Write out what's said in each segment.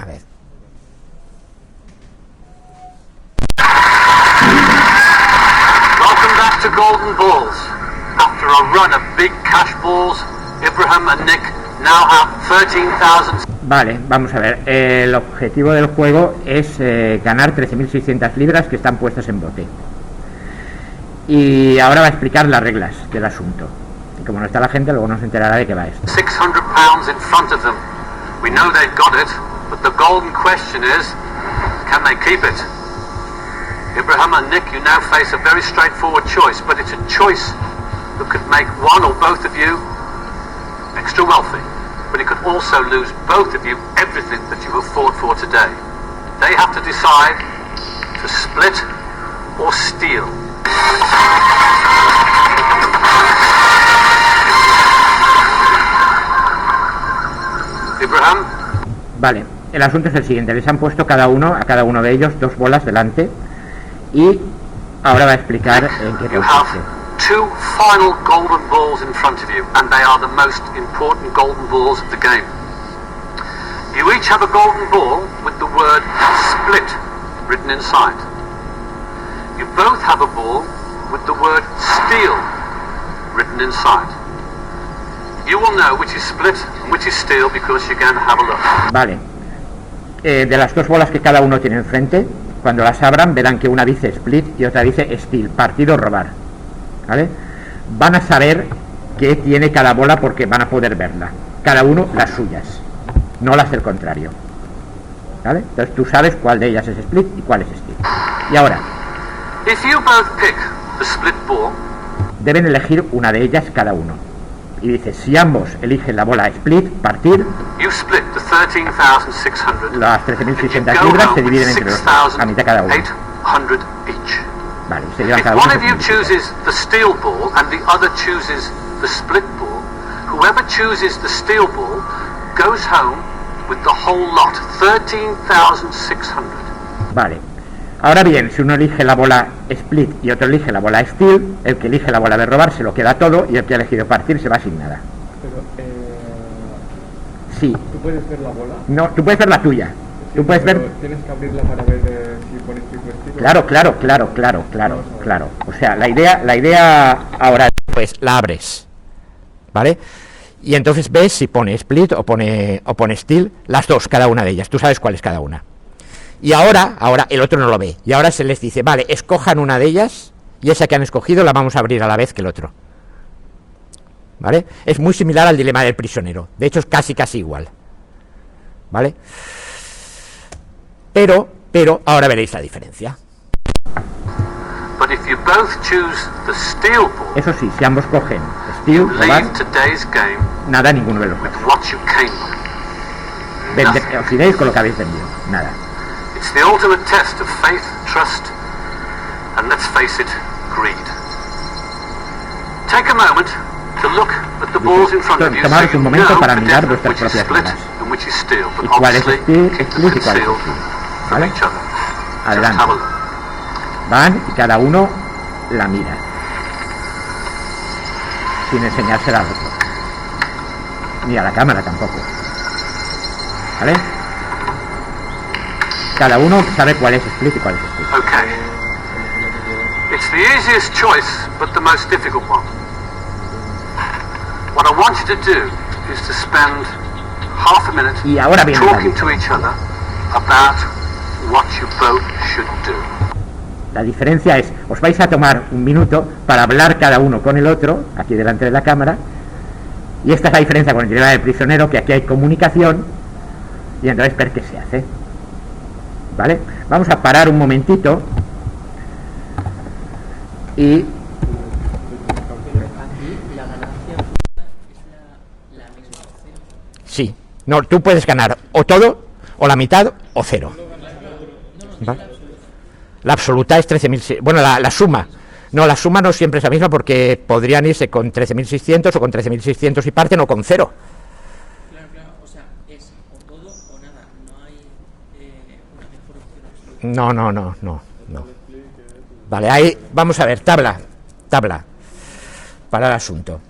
A ver. Welcome back to Golden Balls. After a run of big cash balls, Ibrahim and Nick now have 13,000. Vale, vamos a ver. El objetivo del juego es ganar 13.600 libras que están puestas en bote. Y ahora va a explicar las reglas del asunto. Y como no está la gente, luego no se enterará de qué va esto. 600 pounds in front of them. We know they've got it, but the golden question is, can they keep it? Ibrahim and Nick, you now face a very straightforward choice, but it's a choice that could make one or both of you extra wealthy, but it could also lose both of you everything that you have fought for today. They have to decide to split or steal. Ibrahim. Vale, el asunto es el siguiente. Les han puesto a cada uno de ellos 2 bolas delante y ahora va a explicar en qué consiste. 2 final golden balls in front of you, and they are the most important golden balls of the game. You each have a golden ball with the word split written inside. You both have a ball with the word steal written inside. You will know which is split and which is steal because you're going to have a look. Vale. De las 2 bolas que cada uno tiene enfrente, cuando las abran verán que una dice split y otra dice steal, partido, robar. ¿Vale? Van a saber qué tiene cada bola porque van a poder verla. Cada uno las suyas, no las del contrario. ¿Vale? Entonces tú sabes cuál de ellas es split y cuál es steal. Y ahora, If you both pick the split ball, deben elegir una de ellas cada uno. Y dice, si ambos eligen la bola split, partir, you split the 13,600. las 13.600 libras se dividen entre los dos, a mitad cada uno. 800 each. Vale, se llevan If cada uno. one of you chooses the steel ball and the other chooses the split ball, whoever chooses the steel ball goes home with the whole lot, 13,600. Vale. Ahora bien, si uno elige la bola split y otro elige la bola steal, el que elige la bola de robar se lo queda todo y el que ha elegido partir se va sin nada. Pero, Sí. ¿tú puedes ver la bola? No, tú puedes ver la tuya. Sí, Tú puedes pero ver... tienes que abrirla para ver si pones tu estilo. Claro. O sea, la idea ahora pues la abres, ¿vale? Y entonces ves si pone split o pone steal, las dos, cada una de ellas. Tú sabes cuál es cada una. Y ahora el otro no lo ve. Y ahora se les dice, vale, escojan una de ellas y esa que han escogido la vamos a abrir a la vez que el otro. ¿Vale? Es muy similar al dilema del prisionero. De hecho es casi igual. ¿Vale? Pero ahora veréis la diferencia. But if you both choose the steel ball, Eso sí, si ambos cogen steal, you robar, leave today's game nada, ninguno de los with dos. what you came with. Nothing. Os iréis con lo que habéis vendido. Nada. It's the ultimate test of faith, trust, and let's face it, greed. Take a moment to look at the balls in front of you so Tomaros you un momento know para the mirar difference vuestras which is propias split vidas. and which is steel, but Y cuál es obviously steal, keep them split y cuál es concealed steal. from ¿Vale? each other. Just Adelante. have a look. Van y cada uno la mira. Sin enseñársela al otro. Ni a la cámara tampoco. ¿Vale? Cada uno sabe cuál es split y cuál es steal. Okay. It's the easiest choice, but the most difficult one. What I want you to do is to spend half a minute Y ahora viene la talking to each other about what you both should do. La diferencia es, os vais a tomar un minuto para hablar cada uno con el otro, aquí delante de la cámara, y esta es la diferencia con el dilema del prisionero, que aquí hay comunicación, y entonces ver qué se hace. ¿Vale? Vamos a parar un momentito, y Aquí la ganancia es la misma opción. sí, no, tú puedes ganar o todo, o la mitad, o cero. ¿Vale? La absoluta es 13.000, bueno, la suma. No, la suma no siempre es la misma porque podrían irse con 13.600 o con 13.600 y parten o con cero. Claro, o sea, es o todo o nada, no hay una mejor opción absoluta. No. Vale, ahí vamos a ver, tabla para el asunto.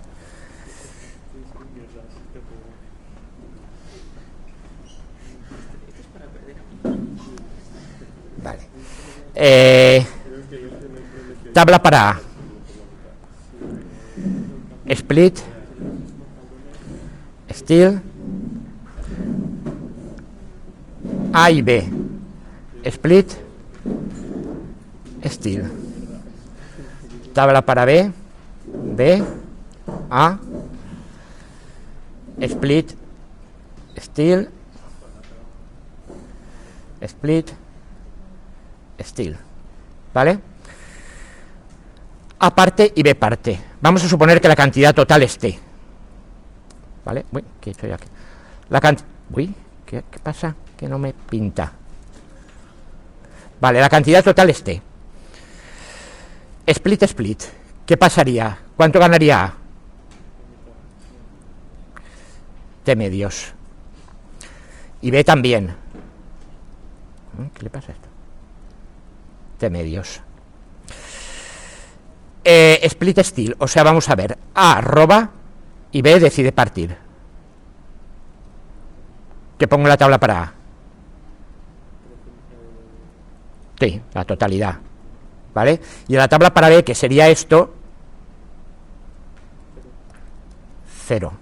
Tabla para A. Split. Steel. A y B. Split. Steel. Tabla para B. B. A. Split. Steel. Split. Steel. ¿Vale? A parte y B parte. Vamos a suponer que la cantidad total es T. ¿Vale? Uy, ¿qué he hecho yo aquí? Uy, ¿qué pasa? Que no me pinta. Vale, la cantidad total es T. Split, split. ¿Qué pasaría? ¿Cuánto ganaría A? T medios. Y B también. ¿Qué le pasa a esto? T medios. Split steel, o sea, vamos a ver. A roba y B decide partir. ¿Qué pongo en la tabla para A? Sí, la totalidad. ¿Vale? Y en la tabla para B, que sería esto, 0.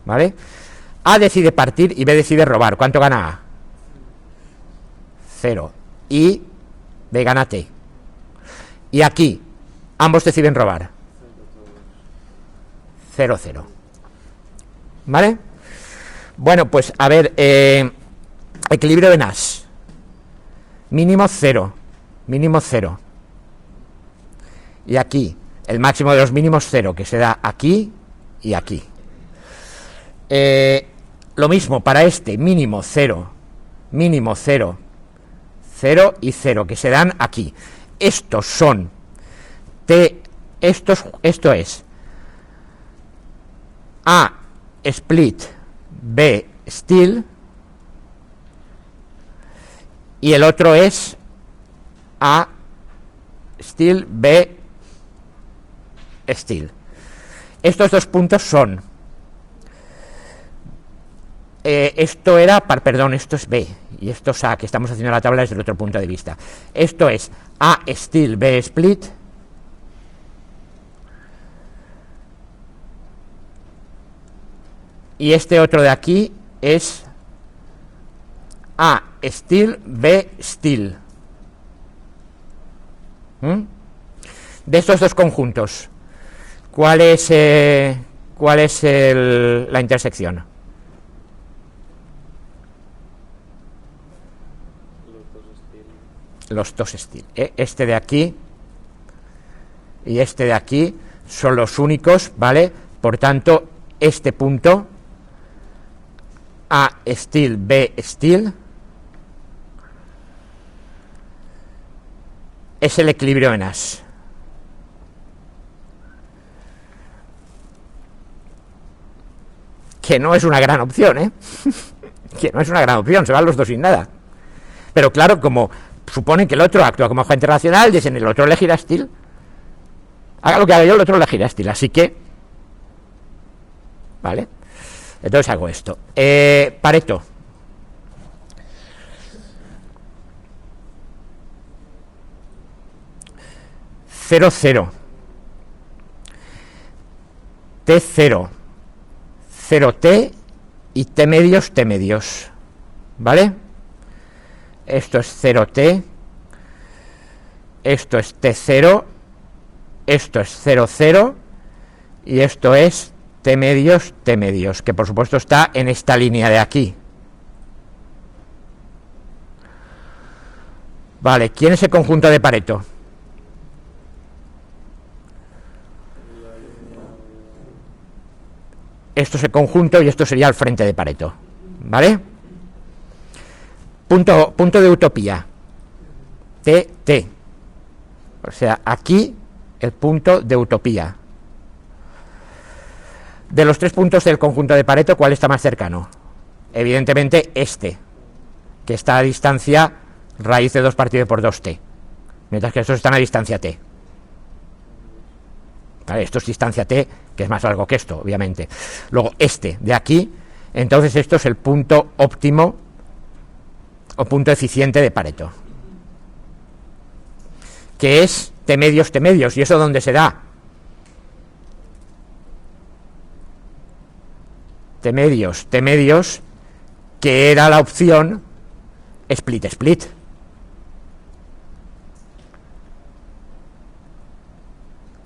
¿Vale? A decide partir y B decide robar. ¿Cuánto gana A? 0. Y B gana T. Y aquí, ambos deciden robar. 0, 0. ¿Vale? Bueno, pues a ver, equilibrio de Nash. Mínimo 0. Mínimo 0. Y aquí, el máximo de los mínimos 0, que se da aquí y aquí. Lo mismo para este, mínimo 0, mínimo 0, 0 y 0, que se dan aquí. Estos son esto es A split, B steel, y el otro es A steel, B steel. Estos dos puntos son esto era, perdón, esto es B y esto es A, que estamos haciendo la tabla desde el otro punto de vista. Esto es A steel, B split, y este otro de aquí es A steel, B steel. De estos dos conjuntos, ¿cuál es la intersección? Los dos steel. Este de aquí y este de aquí son los únicos, ¿vale? Por tanto, este punto A steel, B steel es el equilibrio de Nash. Que no es una gran opción, ¿eh? Que no es una gran opción, se van los dos sin nada. Pero claro, como supone que el otro actúa como agente racional, dicen el otro elegirá steel. Haga lo que haga yo, el otro elegirá steel. Así que, ¿vale? Entonces hago esto. Pareto. Cero, 0. T0. 0T y T medios, ¿vale? Esto es 0T, esto es T0, esto es 0,0 y esto es T medios, que por supuesto está en esta línea de aquí. Vale, ¿quién es el conjunto de Pareto? Esto es el conjunto y esto sería el frente de Pareto, ¿vale? Punto de utopía. T. O sea, aquí el punto de utopía. De los tres puntos del conjunto de Pareto, ¿cuál está más cercano? Evidentemente este, que está a distancia raíz de 2 partido por 2t, mientras que estos están a distancia t. Vale, esto es distancia t, que es más largo que esto, obviamente. Luego este de aquí, entonces esto es el punto óptimo o punto eficiente de Pareto. que es T-medios, T-medios. ¿Y eso dónde se da? T-medios, T-medios, que era la opción split-split.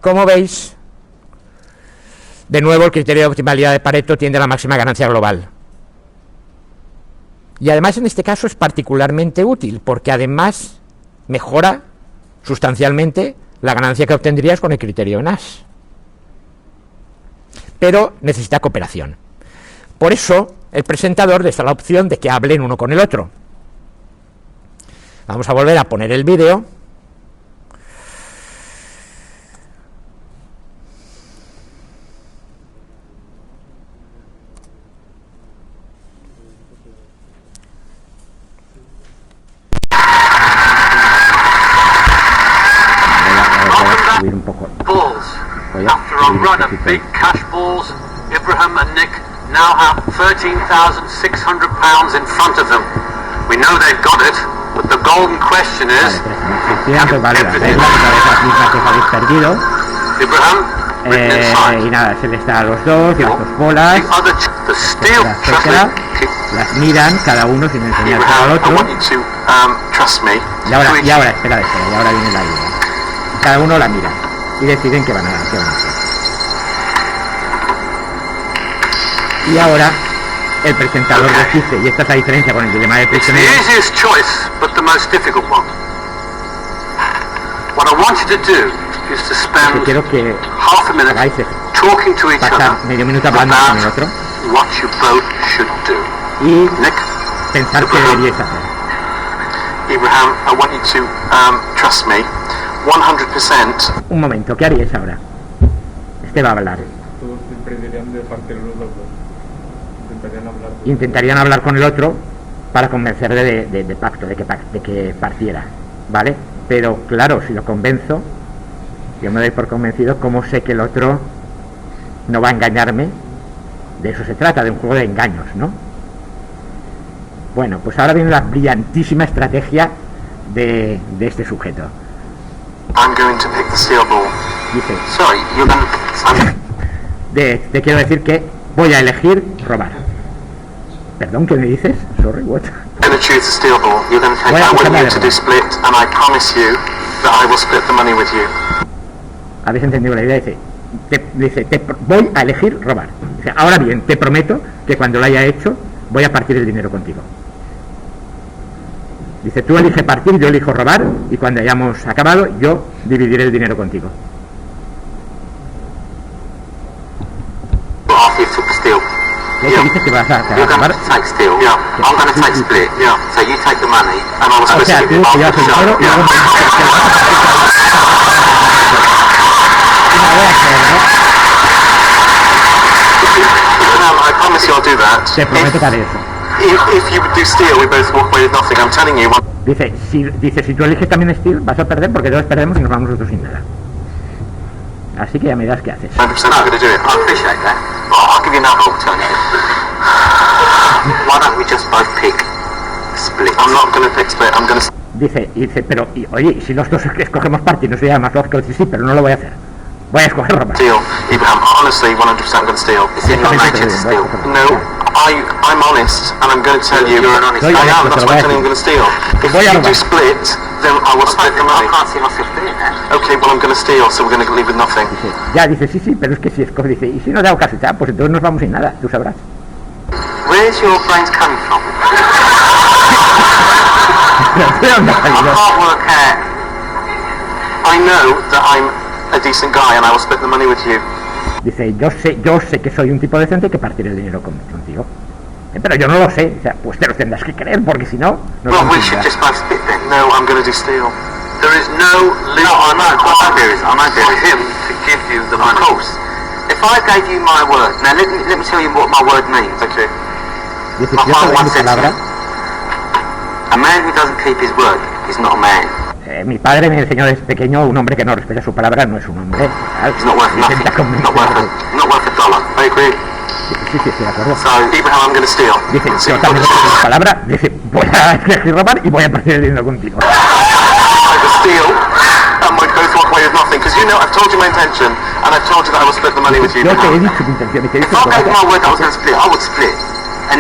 Como veis, de nuevo el criterio de optimalidad de Pareto tiende a la máxima ganancia global. Y además en este caso es particularmente útil, porque además mejora sustancialmente la ganancia que obtendrías con el criterio Nash. Pero necesita cooperación. Por eso el presentador les da la opción de que hablen uno con el otro. Vamos a volver a poner el vídeo. Un poco. Balls. After a run of big cash balls, Ibrahim and Nick now have £13,600 in front of them. We know they've got it, but the golden question is, Ibrahim, y nada, se les da a los dos y las dos bolas, etcétera, las miran cada uno sin enseñar al otro. Y ahora, espera, y ahora viene la ayuda. Cada uno la mira y deciden qué van a hacer. Y ahora el presentador les dice, y esta es la diferencia con el dilema de prisionero. Quiero que hagáis eso, pasar medio minuto hablando con el otro y pensar qué deberíais hacer. Ibrahim, I want you to trust me 100%. Un momento, ¿qué haríais ahora? Este va a hablar. Todos emprenderían de partir los dos. Intentarían hablar con el otro para convencerle de pacto, de que partiera, ¿vale? Pero claro, si lo convenzo, yo me doy por convencido, ¿cómo sé que el otro no va a engañarme? De eso se trata, de un juego de engaños, ¿no? Bueno, pues ahora viene la brillantísima estrategia de este sujeto. I'm going to pick the steel ball. Dice, Sorry, you're going to... te quiero decir que voy a elegir robar. ¿Perdón, qué me dices? Sorry, what? I'm going to choose the steel ball. You're going to take... I want you to do split, and I promise you that I will split the money with you. ¿Habéis entendido la idea? Voy a elegir robar. Dice, ahora bien, te prometo que cuando lo haya hecho, voy a partir el dinero contigo. Dice, tú eliges partir, yo elijo robar, y cuando hayamos acabado, yo dividiré el dinero contigo. Yeah. Dices que vas a You're going robar. to take steel. Yeah. I'm going to take split. Yeah. So you take the money, and I will O split sea, it tú with you te after llevas el the show. dinero y Yeah. luego I promise you I'll do that. te prometo que haré eso. If you do steal, we both walk away with nothing. I'm telling you. Dice, si tú eliges también Steel, vas a perder porque todos perdemos y nos vamos nosotros sin nada. Así que ya me dirás qué haces. 100% I'm going to do it. I appreciate that. Well, I'll give you another alternative. Why don't we just both pick split? I'm not going to pick split. I'm going to... Dice, pero, oye, si los dos escogemos parte, no sería más lógico decir sí, pero no lo voy a hacer. Voy a escoger robar. Steal. Ibrahim, honestly, 100% I'm going to steal. It's in your nature to steal. No, I'm honest, and I'm going to tell you. You're an honest. I am. That's why I'm telling you I'm going to steal. If you do split, then I will split the money. I can't see myself doing that. Okay, well I'm going to steal, so we're going to leave with nothing. Dice, sí, pero es que si escoge, dice, y si no te hago caso, pues entonces nos vamos sin nada, tú sabrás. Where's your brains coming from? I can't work out. I know that I'm a decent guy and I will split the money with you. Dice, yo sé que soy un tipo decente que partiré el dinero contigo. Pero yo no lo sé, o sea, pues te lo tendrás que creer porque si no, no well, we should just both split then. No, I'm going to do steal. There is no legal... No, I'm idea with him to give you the money. Of course. If I gave you my word, now let me tell you what my word means. Okay. Dice, si yo te doy mi palabra, a man who doesn't keep his word is not a man. Mi padre me enseñó desde pequeño, un hombre que no respeta su palabra no es un hombre. It's not worth nothing. Not worth a dollar. I agree. Dice, sí, de acuerdo. So, Ibrahim, I'm going to steal. Dice, yo también respeto su palabra. Dice, voy a elegir robar y voy a partir el dinero contigo. I will steal, and said nothing, because you know I've told you my intention, and I've told you that I will split the money with you. Yo te he dicho mi intención y te he If dicho I que gave my word that I was going to split, I would split. And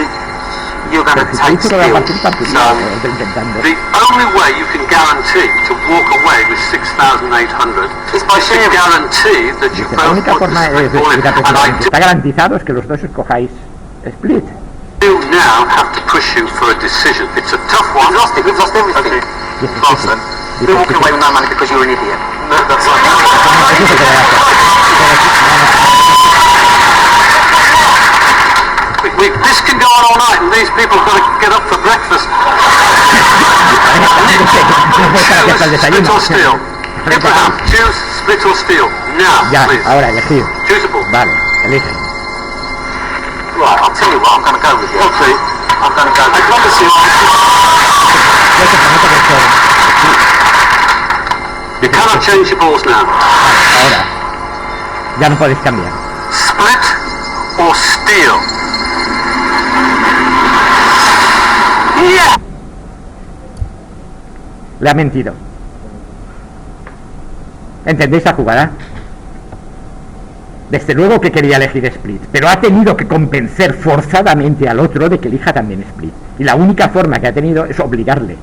you're going to te he take dicho que voy a Steel. partir, No. estoy intentando. The only way you can guarantee to walk away with 6,800 is by sharing. Guarantee that you Dice, la both única put the forma split de all in. explicar And I que está garantizado es que los dos escojáis split. do now have to push you for a decision. It's a tough one. We've lost it. We've lost everything. Yes, False yes, then. yes. We're walking away with no money because you're an idiot. No, that's Eso es lo que voy a hacer. This can go on all night, and these people have got to get up for breakfast. No puedes estar aquí hasta el Split desayuno. or steal. Abraham, choose split or steal. Now, Ya, please. ahora elegir. Choosable. Vale, elige. Right, I'll tell you what, I'm going to go with you. Okay. I'm going to go. I promise you. Yo te prometo que esto... You cannot change your balls now. Ahora. Ya no podéis cambiar. Split or steal. Yeah. Le ha mentido. ¿Entendéis la jugada? Desde luego que quería elegir split, pero ha tenido que convencer forzadamente al otro de que elija también split. Y la única forma que ha tenido es obligarle.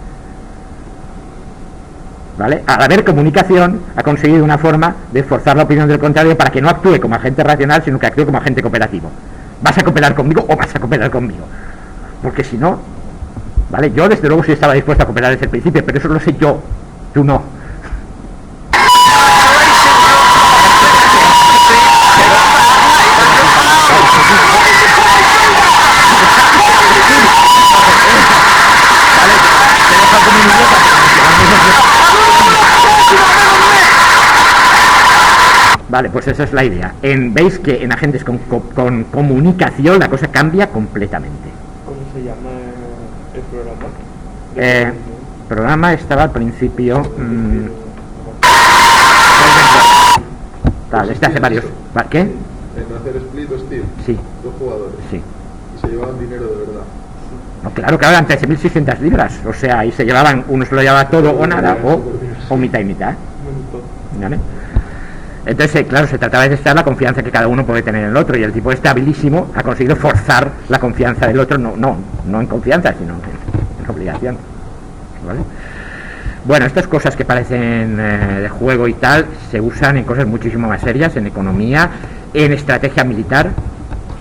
¿Vale? Al haber comunicación, ha conseguido una forma de forzar la opinión del contrario para que no actúe como agente racional, sino que actúe como agente cooperativo. ¿Vas a cooperar conmigo o vas a cooperar conmigo? Porque si no... ¿Vale? Yo desde luego sí estaba dispuesto a cooperar desde el principio, pero eso lo sé yo, tú no. Vale, pues esa es la idea. Veis que en agentes con comunicación la cosa cambia completamente. ¿Cómo se llama el programa? Programa estaba al principio. Este hace varios. ¿Qué? En hacer split o steal. Sí, Dos jugadores. sí. Y se llevaban dinero de verdad. No, claro, eran 13.600 libras. O sea, ahí se llevaban, uno se lo llevaba todo o nada, o mitad y mitad. ¿Vale? Entonces, claro, se trataba de testar la confianza que cada uno puede tener en el otro, y el tipo este habilísimo ha conseguido forzar la confianza del otro, no en confianza, sino en obligación. ¿Vale? Bueno, estas cosas que parecen de juego y tal se usan en cosas muchísimo más serias, en economía, en estrategia militar,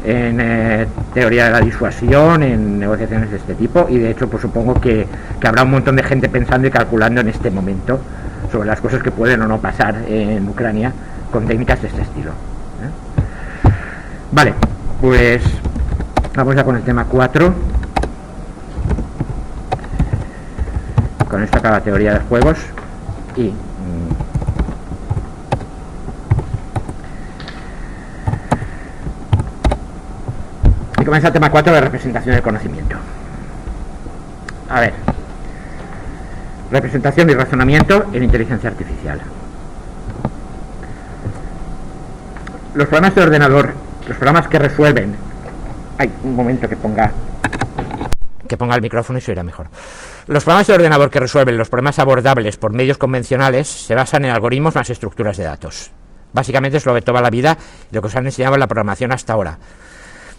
en teoría de la disuasión, en negociaciones de este tipo, y de hecho pues supongo que habrá un montón de gente pensando y calculando en este momento sobre las cosas que pueden o no pasar en Ucrania con técnicas de este estilo. Vale, pues vamos ya con el tema 4. Con esto acaba la teoría de juegos y comienza el tema 4 de representación del conocimiento. A ver, representación y razonamiento en inteligencia artificial. Los programas de ordenador, los programas que resuelven... Ay, un momento que ponga el micrófono y se oirá mejor. Los programas de ordenador que resuelven los problemas abordables por medios convencionales se basan en algoritmos más estructuras de datos. Básicamente es lo que toda la vida y lo que os han enseñado en la programación hasta ahora.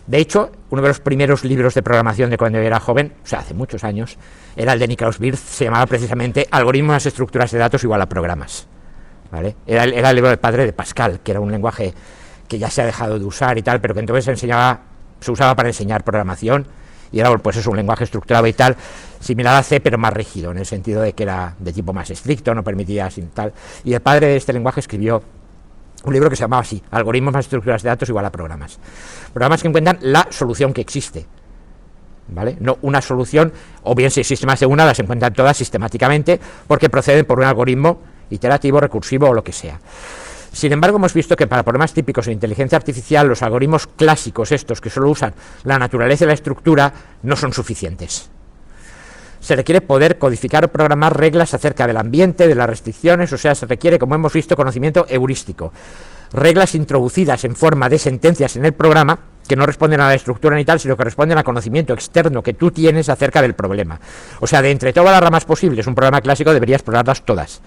De hecho, uno de los primeros libros de programación de cuando yo era joven, o sea, hace muchos años, era el de Niklaus Wirth, se llamaba precisamente Algoritmos más estructuras de datos igual a programas. ¿Vale? Era el libro del padre de Pascal, que era un lenguaje que ya se ha dejado de usar y tal, pero que entonces se usaba para enseñar programación, y era pues eso, un lenguaje estructurado y tal, similar a C, pero más rígido, en el sentido de que era de tipo más estricto, no permitía sin tal. Y el padre de este lenguaje escribió un libro que se llamaba así, Algoritmos más estructuras de datos igual a programas. Programas que encuentran la solución que existe, ¿vale? No una solución, o bien si existe más de una, las encuentran todas sistemáticamente, porque proceden por un algoritmo iterativo, recursivo o lo que sea. Sin embargo, hemos visto que para problemas típicos de inteligencia artificial, los algoritmos clásicos, estos que solo usan la naturaleza y la estructura, no son suficientes. Se requiere poder codificar o programar reglas acerca del ambiente, de las restricciones, o sea, se requiere, como hemos visto, conocimiento heurístico. Reglas introducidas en forma de sentencias en el programa, que no responden a la estructura ni tal, sino que responden al conocimiento externo que tú tienes acerca del problema. O sea, de entre todas las ramas posibles, un programa clásico debería explorarlas todas.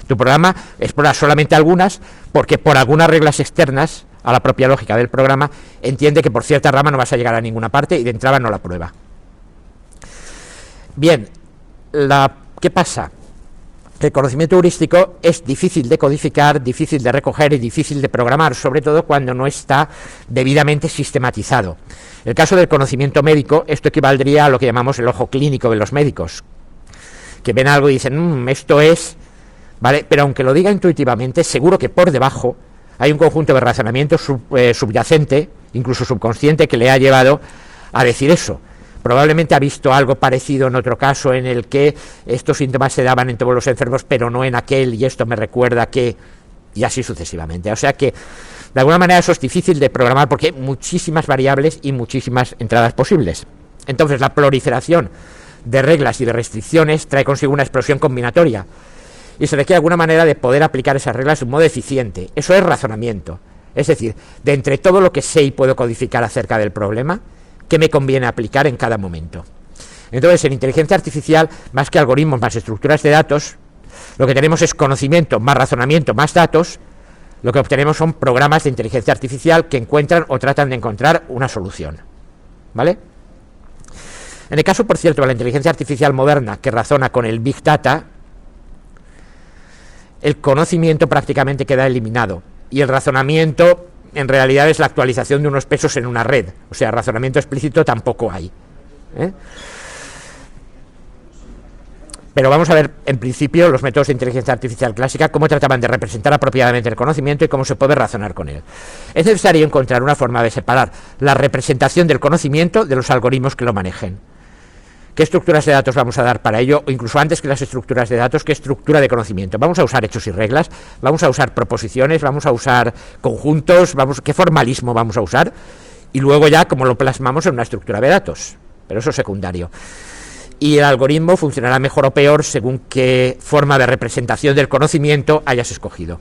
Tu programa explora solamente algunas porque por algunas reglas externas a la propia lógica del programa entiende que por cierta rama no vas a llegar a ninguna parte y de entrada no la prueba. Bien, ¿qué pasa? El conocimiento heurístico es difícil de codificar, difícil de recoger y difícil de programar, sobre todo cuando no está debidamente sistematizado. En el caso del conocimiento médico, esto equivaldría a lo que llamamos el ojo clínico de los médicos, que ven algo y dicen, esto es, ¿vale? Pero aunque lo diga intuitivamente, seguro que por debajo hay un conjunto de razonamiento subyacente, incluso subconsciente, que le ha llevado a decir eso. Probablemente ha visto algo parecido en otro caso en el que estos síntomas se daban en todos los enfermos, pero no en aquel, y esto me recuerda que... y así sucesivamente. O sea que, de alguna manera, eso es difícil de programar porque hay muchísimas variables y muchísimas entradas posibles. Entonces, la proliferación de reglas y de restricciones trae consigo una explosión combinatoria y se requiere alguna manera de poder aplicar esas reglas de un modo eficiente. Eso es razonamiento. Es decir, de entre todo lo que sé y puedo codificar acerca del problema, ¿qué me conviene aplicar en cada momento? Entonces, en inteligencia artificial, más que algoritmos más estructuras de datos, lo que tenemos es conocimiento más razonamiento más datos. Lo que obtenemos son programas de inteligencia artificial que encuentran o tratan de encontrar una solución, ¿vale? En el caso, por cierto, de la inteligencia artificial moderna que razona con el Big Data, el conocimiento prácticamente queda eliminado y el razonamiento en realidad es la actualización de unos pesos en una red. O sea, razonamiento explícito tampoco hay, ¿eh? Pero vamos a ver, en principio, los métodos de inteligencia artificial clásica, cómo trataban de representar apropiadamente el conocimiento y cómo se puede razonar con él. Es necesario encontrar una forma de separar la representación del conocimiento de los algoritmos que lo manejen. ¿Qué estructuras de datos vamos a dar para ello? O incluso antes que las estructuras de datos, ¿qué estructura de conocimiento? ¿Vamos a usar hechos y reglas? ¿Vamos a usar proposiciones? ¿Vamos a usar conjuntos? ¿Qué formalismo vamos a usar? Y luego ya cómo lo plasmamos en una estructura de datos. Pero eso es secundario. Y el algoritmo funcionará mejor o peor según qué forma de representación del conocimiento hayas escogido.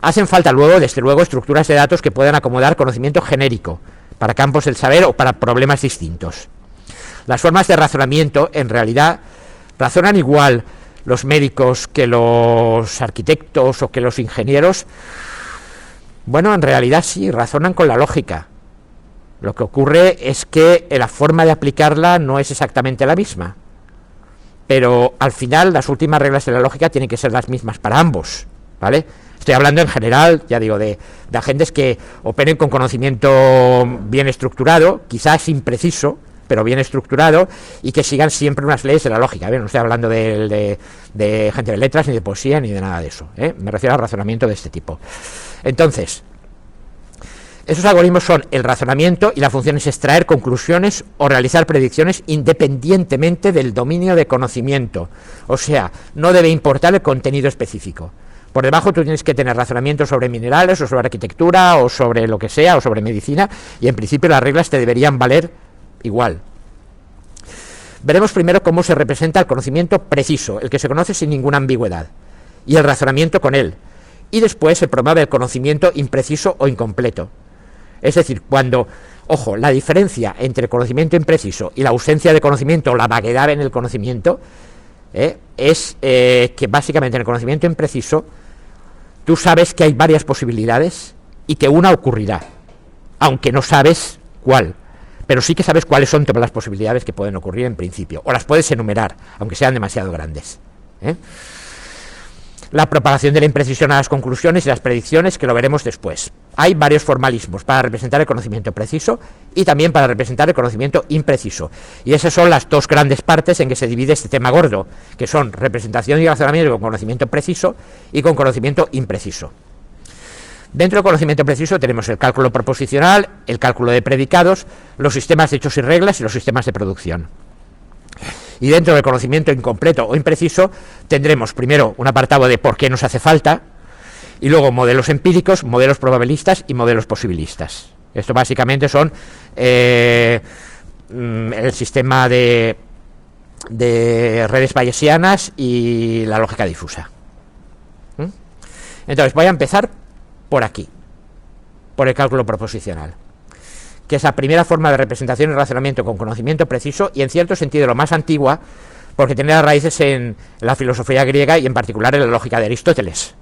Hacen falta luego, desde luego, estructuras de datos que puedan acomodar conocimiento genérico para campos del saber o para problemas distintos. Las formas de razonamiento, en realidad, razonan igual los médicos que los arquitectos o que los ingenieros. Bueno, en realidad sí, razonan con la lógica. Lo que ocurre es que la forma de aplicarla no es exactamente la misma. Pero al final las últimas reglas de la lógica tienen que ser las mismas para ambos, ¿vale? Estoy hablando en general, ya digo, de agentes que operen con conocimiento bien estructurado, quizás impreciso, pero bien estructurado, y que sigan siempre unas leyes de la lógica. Bien, no estoy hablando de gente de letras, ni de poesía, ni de nada de eso, ¿eh? Me refiero al razonamiento de este tipo. Entonces, esos algoritmos son el razonamiento y la función es extraer conclusiones o realizar predicciones independientemente del dominio de conocimiento. O sea, no debe importar el contenido específico. Por debajo tú tienes que tener razonamiento sobre minerales o sobre arquitectura o sobre lo que sea o sobre medicina, y en principio las reglas te deberían valer igual. Veremos primero cómo se representa el conocimiento preciso, el que se conoce sin ninguna ambigüedad, y el razonamiento con él, y después el problema del conocimiento impreciso o incompleto. Es decir, cuando, ojo, la diferencia entre el conocimiento impreciso y la ausencia de conocimiento o la vaguedad en el conocimiento es que básicamente en el conocimiento impreciso tú sabes que hay varias posibilidades y que una ocurrirá, aunque no sabes cuál. Pero sí que sabes cuáles son todas las posibilidades que pueden ocurrir en principio, o las puedes enumerar, aunque sean demasiado grandes, ¿eh? La propagación de la imprecisión a las conclusiones y las predicciones, que lo veremos después. Hay varios formalismos para representar el conocimiento preciso y también para representar el conocimiento impreciso. Y esas son las dos grandes partes en que se divide este tema gordo, que son representación y razonamiento con conocimiento preciso y con conocimiento impreciso. Dentro del conocimiento preciso tenemos el cálculo proposicional, el cálculo de predicados, los sistemas de hechos y reglas y los sistemas de producción. Y dentro del conocimiento incompleto o impreciso tendremos primero un apartado de por qué nos hace falta, y luego modelos empíricos, modelos probabilistas y modelos posibilistas. Esto básicamente son el sistema de redes bayesianas y la lógica difusa. Entonces voy a empezar por aquí, por el cálculo proposicional, que es la primera forma de representación y razonamiento con conocimiento preciso y en cierto sentido lo más antigua, porque tiene las raíces en la filosofía griega y en particular en la lógica de Aristóteles.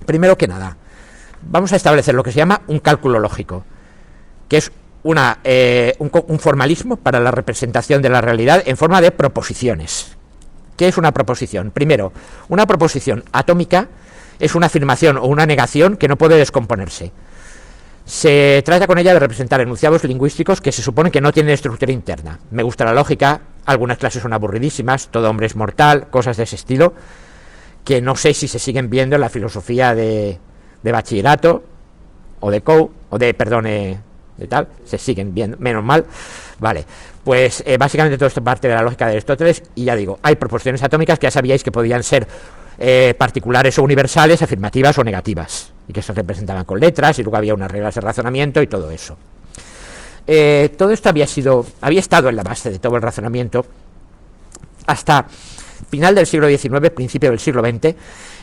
Primero que nada, vamos a establecer lo que se llama un cálculo lógico, que es un formalismo para la representación de la realidad en forma de proposiciones. ¿Qué es una proposición? Primero, una proposición atómica es una afirmación o una negación que no puede descomponerse. Se trata con ella de representar enunciados lingüísticos que se supone que no tienen estructura interna. Me gusta la lógica, algunas clases son aburridísimas, todo hombre es mortal, cosas de ese estilo, que no sé si se siguen viendo en la filosofía de bachillerato, o de de tal, se siguen viendo, menos mal. Vale, pues básicamente todo esto parte de la lógica de Aristóteles, y ya digo, hay proposiciones atómicas que ya sabíais que podían ser particulares o universales, afirmativas o negativas, y que se representaban con letras, y luego había unas reglas de razonamiento y todo eso. Todo esto había estado en la base de todo el razonamiento hasta final del siglo XIX, principio del siglo XX,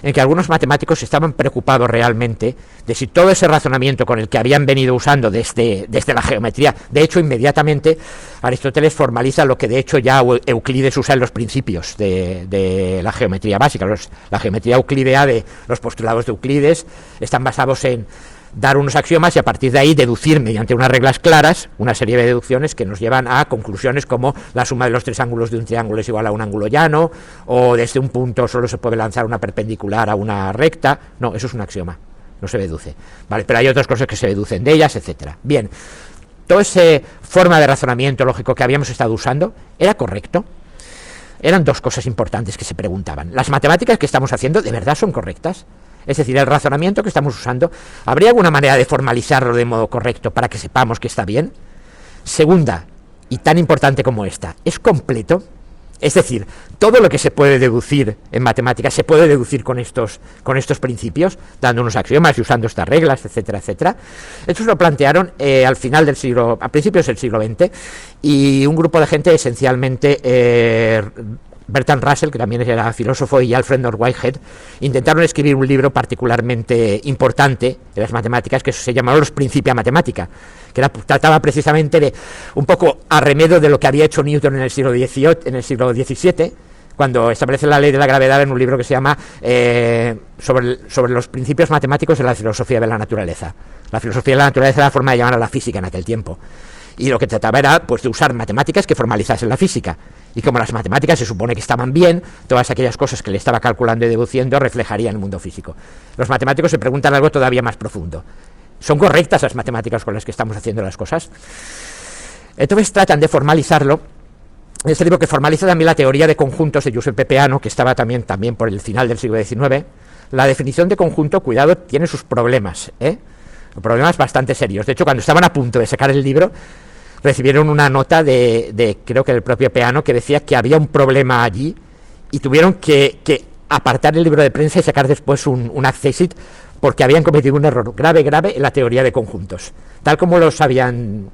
en que algunos matemáticos estaban preocupados realmente de si todo ese razonamiento con el que habían venido usando desde la geometría, de hecho inmediatamente Aristóteles formaliza lo que de hecho ya Euclides usa en los principios de la geometría básica. La geometría euclidea de los postulados de Euclides están basados en dar unos axiomas y a partir de ahí deducir mediante unas reglas claras una serie de deducciones que nos llevan a conclusiones como la suma de los tres ángulos de un triángulo es igual a un ángulo llano, o desde un punto solo se puede lanzar una perpendicular a una recta. No, eso es un axioma, no se deduce, vale, pero hay otras cosas que se deducen de ellas, etcétera. Bien, toda esa forma de razonamiento lógico que habíamos estado usando ¿era correcto? Eran dos cosas importantes que se preguntaban. ¿Las matemáticas que estamos haciendo de verdad son correctas? Es decir, el razonamiento que estamos usando, ¿habría alguna manera de formalizarlo de modo correcto para que sepamos que está bien? Segunda, y tan importante como esta, ¿es completo? Es decir, todo lo que se puede deducir en matemáticas se puede deducir con estos principios, dando unos axiomas y usando estas reglas, etcétera, etcétera. Esto se lo plantearon a principios del siglo XX, y un grupo de gente, esencialmente Bertrand Russell, que también era filósofo, y Alfred North Whitehead, intentaron escribir un libro particularmente importante de las matemáticas que se llamaba Los Principia Mathematica, que trataba precisamente de un poco a remedio de lo que había hecho Newton en el siglo XVII, cuando establece la ley de la gravedad en un libro que se llama sobre los principios matemáticos de la filosofía de la naturaleza. La filosofía de la naturaleza era la forma de llamar a la física en aquel tiempo. Y lo que trataba era pues de usar matemáticas que formalizasen la física. Y como las matemáticas se supone que estaban bien, todas aquellas cosas que le estaba calculando y deduciendo reflejarían el mundo físico. Los matemáticos se preguntan algo todavía más profundo. ¿Son correctas las matemáticas con las que estamos haciendo las cosas? Entonces tratan de formalizarlo. Este libro que formaliza también la teoría de conjuntos de Giuseppe Peano, que estaba también por el final del siglo XIX. La definición de conjunto, cuidado, tiene sus problemas, problemas bastante serios. De hecho, cuando estaban a punto de sacar el libro, recibieron una nota de creo que del propio Peano, que decía que había un problema allí y tuvieron que apartar el libro de prensa y sacar después un accessit, porque habían cometido un error grave en la teoría de conjuntos. Tal como los habían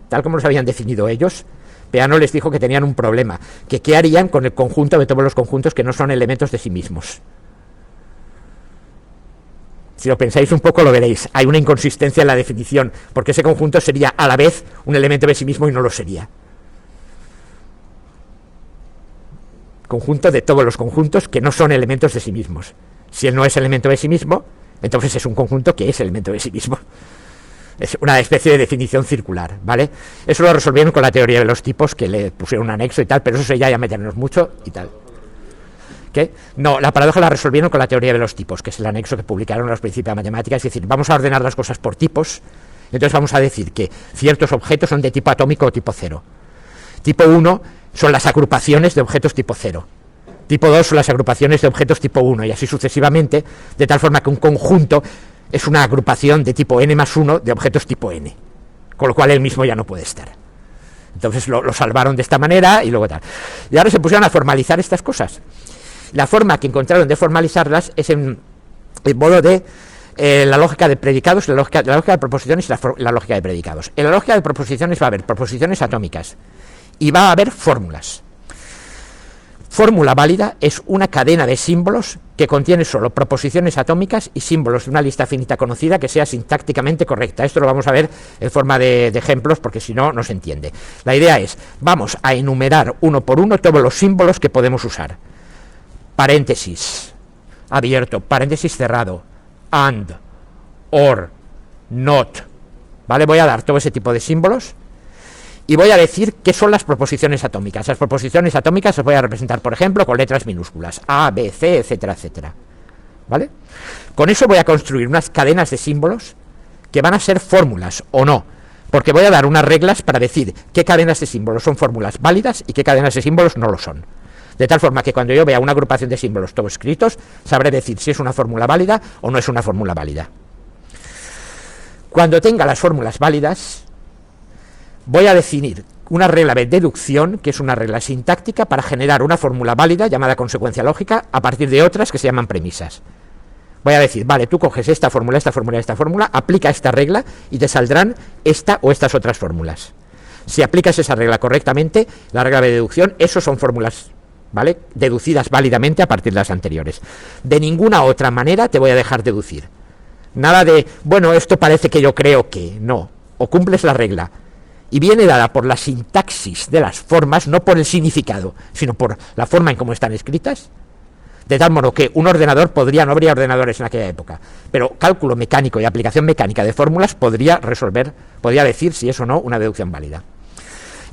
definido ellos, Peano les dijo que tenían un problema, que qué harían con el conjunto de todos los conjuntos que no son elementos de sí mismos. Si lo pensáis un poco lo veréis, hay una inconsistencia en la definición, porque ese conjunto sería a la vez un elemento de sí mismo y no lo sería. Conjunto de todos los conjuntos que no son elementos de sí mismos. Si él no es elemento de sí mismo, entonces es un conjunto que es elemento de sí mismo. Es una especie de definición circular, ¿vale? Eso lo resolvieron con la teoría de los tipos, que le pusieron un anexo y tal, pero eso sería ya meternos mucho y tal. ¿Qué? No, la paradoja la resolvieron con la teoría de los tipos, que es el anexo que publicaron los Principia Mathematica. Es decir, vamos a ordenar las cosas por tipos, entonces vamos a decir que ciertos objetos son de tipo atómico o tipo 0. Tipo 1 son las agrupaciones de objetos tipo 0. Tipo 2 son las agrupaciones de objetos tipo 1, y así sucesivamente, de tal forma que un conjunto es una agrupación de tipo n más 1 de objetos tipo n, con lo cual él mismo ya no puede estar. Entonces lo salvaron de esta manera y luego tal. Y ahora se pusieron a formalizar estas cosas. La forma que encontraron de formalizarlas es en modo de la lógica de predicados, la lógica de proposiciones y la lógica de predicados. En la lógica de proposiciones va a haber proposiciones atómicas y va a haber fórmulas. Fórmula válida es una cadena de símbolos que contiene solo proposiciones atómicas y símbolos de una lista finita conocida que sea sintácticamente correcta. Esto lo vamos a ver en forma de ejemplos, porque si no, no se entiende. La idea es, vamos a enumerar uno por uno todos los símbolos que podemos usar. Paréntesis, abierto, paréntesis cerrado, and, or, not. ¿Vale? Voy a dar todo ese tipo de símbolos. Y voy a decir qué son las proposiciones atómicas. Las proposiciones atómicas las voy a representar, por ejemplo, con letras minúsculas. A, B, C, etcétera, etcétera. ¿Vale? Con eso voy a construir unas cadenas de símbolos que van a ser fórmulas o no. Porque voy a dar unas reglas para decir qué cadenas de símbolos son fórmulas válidas y qué cadenas de símbolos no lo son. De tal forma que cuando yo vea una agrupación de símbolos todos escritos, sabré decir si es una fórmula válida o no es una fórmula válida. Cuando tenga las fórmulas válidas, voy a definir una regla de deducción, que es una regla sintáctica para generar una fórmula válida llamada consecuencia lógica a partir de otras que se llaman premisas. Voy a decir, vale, tú coges esta fórmula, aplica esta regla y te saldrán esta o estas otras fórmulas. Si aplicas esa regla correctamente, la regla de deducción, esos son fórmulas, ¿vale?, deducidas válidamente a partir de las anteriores. De ninguna otra manera te voy a dejar deducir. Nada de, bueno, esto parece que yo creo que, no. O cumples la regla y viene dada por la sintaxis de las formas, no por el significado, sino por la forma en cómo están escritas, de tal modo que un ordenador podría, no habría ordenadores en aquella época, pero cálculo mecánico y aplicación mecánica de fórmulas podría resolver, podría decir si es o no una deducción válida.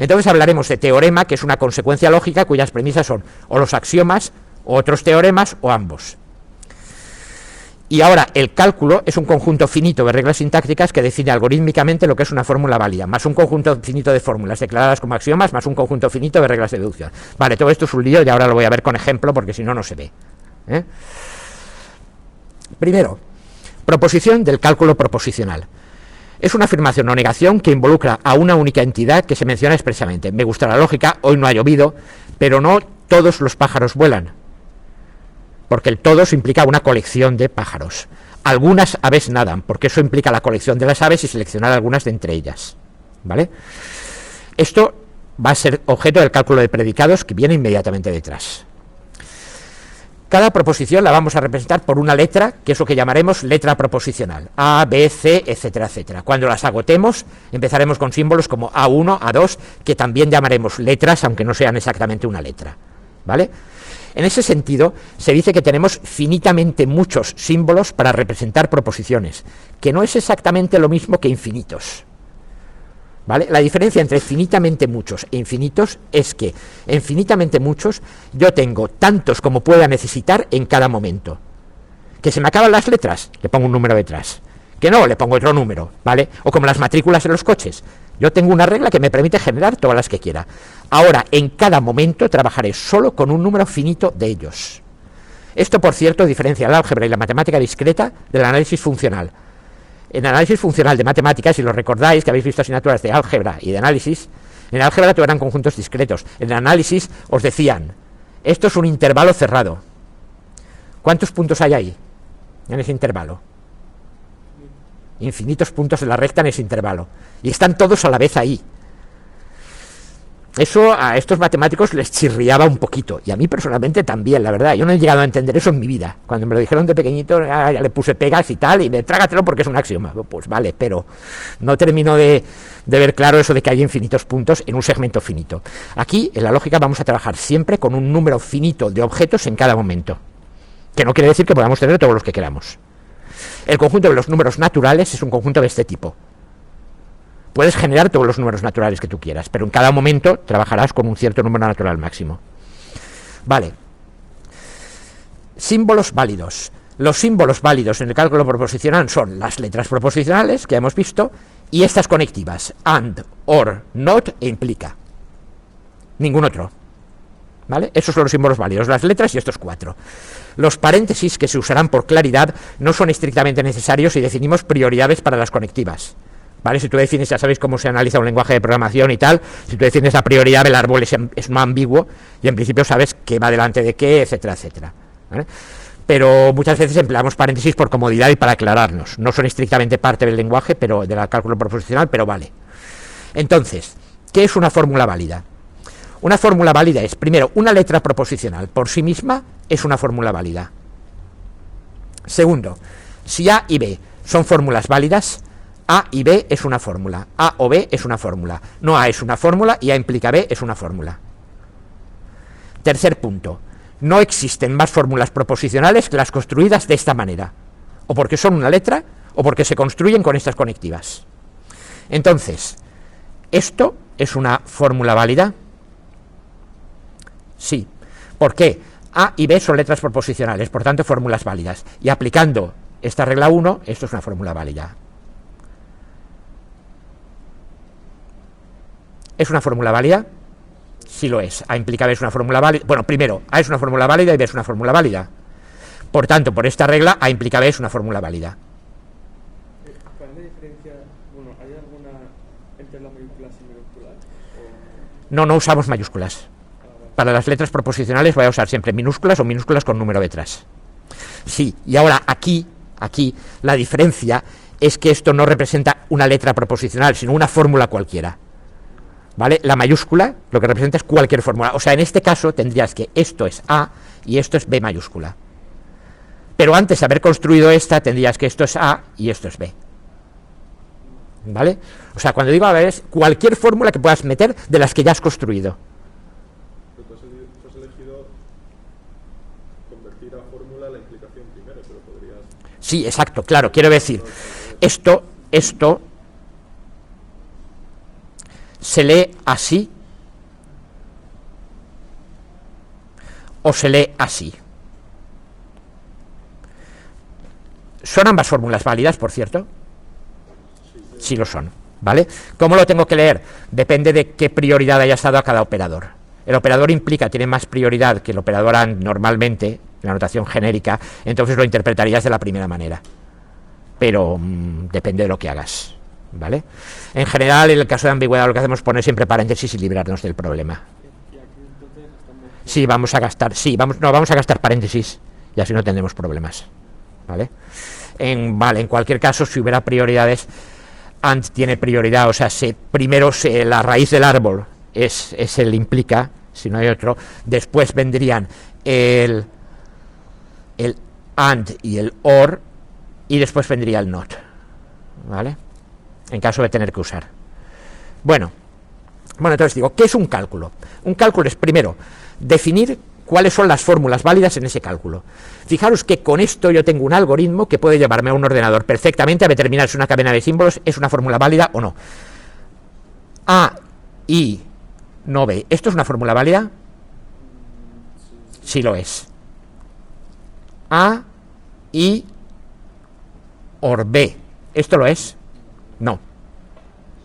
Entonces hablaremos de teorema, que es una consecuencia lógica cuyas premisas son o los axiomas, o otros teoremas, o ambos. Y ahora, el cálculo es un conjunto finito de reglas sintácticas que define algorítmicamente lo que es una fórmula válida, más un conjunto finito de fórmulas declaradas como axiomas, más un conjunto finito de reglas de deducción. Vale, todo esto es un lío y ahora lo voy a ver con ejemplo, porque si no, no se ve. Primero, proposición del cálculo proposicional. Es una afirmación o negación que involucra a una única entidad que se menciona expresamente. Me gusta la lógica, hoy no ha llovido, pero no todos los pájaros vuelan, porque el todos implica una colección de pájaros. Algunas aves nadan, porque eso implica la colección de las aves y seleccionar algunas de entre ellas. ¿Vale? Esto va a ser objeto del cálculo de predicados que viene inmediatamente detrás. Cada proposición la vamos a representar por una letra, que es lo que llamaremos letra proposicional. A, B, C, etcétera, etcétera. Cuando las agotemos, empezaremos con símbolos como A1, A2, que también llamaremos letras, aunque no sean exactamente una letra. ¿Vale? En ese sentido, se dice que tenemos finitamente muchos símbolos para representar proposiciones, que no es exactamente lo mismo que infinitos. ¿Vale? La diferencia entre finitamente muchos e infinitos es que en finitamente muchos yo tengo tantos como pueda necesitar en cada momento. Que se me acaban las letras, le pongo un número detrás. Que no, le pongo otro número, ¿vale? O como las matrículas en los coches. Yo tengo una regla que me permite generar todas las que quiera. Ahora, en cada momento trabajaré solo con un número finito de ellos. Esto, por cierto, diferencia el álgebra y la matemática discreta del análisis funcional. En análisis funcional de matemáticas, si lo recordáis, que habéis visto asignaturas de álgebra y de análisis, en álgebra todo eran conjuntos discretos. En análisis os decían, esto es un intervalo cerrado. ¿Cuántos puntos hay ahí, en ese intervalo? Infinitos puntos de la recta en ese intervalo. Y están todos a la vez ahí. Eso a estos matemáticos les chirriaba un poquito, y a mí personalmente también, la verdad. Yo no he llegado a entender eso en mi vida. Cuando me lo dijeron de pequeñito, ya le puse pegas y tal, y me trágatelo porque es un axioma. Pues vale, pero no termino de ver claro eso de que hay infinitos puntos en un segmento finito. Aquí, en la lógica, vamos a trabajar siempre con un número finito de objetos en cada momento, que no quiere decir que podamos tener todos los que queramos. El conjunto de los números naturales es un conjunto de este tipo. Puedes generar todos los números naturales que tú quieras, pero en cada momento trabajarás con un cierto número natural máximo. Vale. Símbolos válidos. Los símbolos válidos en el cálculo proposicional son las letras proposicionales, que hemos visto, y estas conectivas, and, or, not e implica. Ningún otro. ¿Vale? Esos son los símbolos válidos, las letras y estos cuatro. Los paréntesis, que se usarán por claridad, no son estrictamente necesarios si definimos prioridades para las conectivas. ¿Vale? Si tú defines, ya sabéis cómo se analiza un lenguaje de programación y tal, si tú defines la prioridad, el árbol es no ambiguo y en principio sabes qué va delante de qué, etcétera, etcétera. ¿Vale? Pero muchas veces empleamos paréntesis por comodidad y para aclararnos. No son estrictamente parte del lenguaje, pero del cálculo proposicional, pero vale. Entonces, ¿qué es una fórmula válida? Una fórmula válida es, primero, una letra proposicional por sí misma es una fórmula válida. Segundo, si A y B son fórmulas válidas, A y B es una fórmula, A o B es una fórmula, no A es una fórmula y A implica B es una fórmula. Tercer punto, no existen más fórmulas proposicionales que las construidas de esta manera, o porque son una letra o porque se construyen con estas conectivas. Entonces, ¿esto es una fórmula válida? Sí. ¿Por qué? A y B son letras proposicionales, por tanto fórmulas válidas, y aplicando esta regla 1, esto es una fórmula válida. ¿Es una fórmula válida? Sí lo es. A implica B es una fórmula válida. Bueno, primero, A es una fórmula válida y B es una fórmula válida. Por tanto, por esta regla, A implica B es una fórmula válida. ¿Cuál es la diferencia? Bueno, ¿hay alguna entre las mayúsculas y minúsculas? No, no usamos mayúsculas. Para las letras proposicionales voy a usar siempre minúsculas o minúsculas con número detrás. Sí, y ahora aquí, la diferencia es que esto no representa una letra proposicional, sino una fórmula cualquiera. ¿Vale? La mayúscula lo que representa es cualquier fórmula. O sea, en este caso tendrías que esto es A y esto es B mayúscula. Pero antes de haber construido esta, tendrías que esto es A y esto es B. ¿Vale? O sea, cuando digo A, es cualquier fórmula que puedas meter de las que ya has construido. Pero tú has elegido convertir a fórmula la implicación primero, pero podrías... Sí, exacto, claro, quiero decir, esto se lee así o se lee así. ¿Son ambas fórmulas válidas, por cierto? Sí lo son, ¿vale? ¿Cómo lo tengo que leer? Depende de qué prioridad haya dado a cada operador. El operador implica tiene más prioridad que el operador AND normalmente, la notación genérica, entonces lo interpretarías de la primera manera. Pero depende de lo que hagas, ¿vale? En general, en el caso de ambigüedad, lo que hacemos es poner siempre paréntesis y librarnos del problema. Y aquí entonces estamos... Sí, vamos a gastar paréntesis y así no tendremos problemas, ¿vale? En cualquier caso, si hubiera prioridades, AND tiene prioridad, o sea, primero la raíz del árbol es el implica, si no hay otro, después vendrían el AND y el OR, y después vendría el NOT, ¿vale? En caso de tener que usar. Bueno, entonces digo, ¿qué es un cálculo? Un cálculo es, primero, definir cuáles son las fórmulas válidas en ese cálculo. Fijaros que con esto yo tengo un algoritmo que puede llevarme a un ordenador perfectamente a determinar si una cadena de símbolos es una fórmula válida o no. A, I, no B. ¿Esto es una fórmula válida? Sí lo es. A, I, OR B. ¿Esto lo es? No.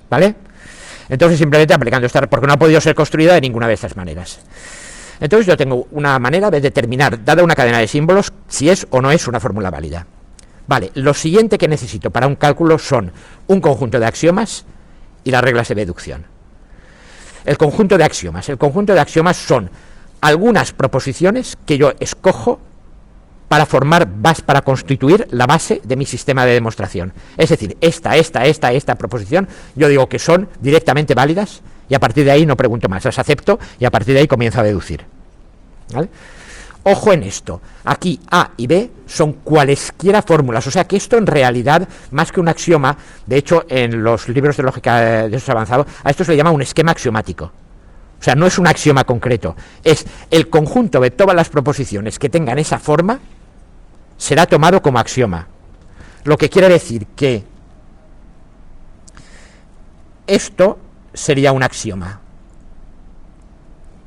¿Vale? Entonces simplemente aplicando esta, porque no ha podido ser construida de ninguna de estas maneras. Entonces yo tengo una manera de determinar, dada una cadena de símbolos, si es o no es una fórmula válida. Vale, lo siguiente que necesito para un cálculo son un conjunto de axiomas y las reglas de deducción. El conjunto de axiomas son algunas proposiciones que yo escojo para constituir la base de mi sistema de demostración. Es decir, esta proposición, yo digo que son directamente válidas y a partir de ahí no pregunto más, las acepto y a partir de ahí comienzo a deducir. ¿Vale? Ojo en esto, aquí A y B son cualesquiera fórmulas, o sea que esto en realidad, más que un axioma, de hecho en los libros de lógica de esos avanzados, a esto se le llama un esquema axiomático. O sea, no es un axioma concreto, es el conjunto de todas las proposiciones que tengan esa forma, será tomado como axioma. Lo que quiere decir que esto sería un axioma.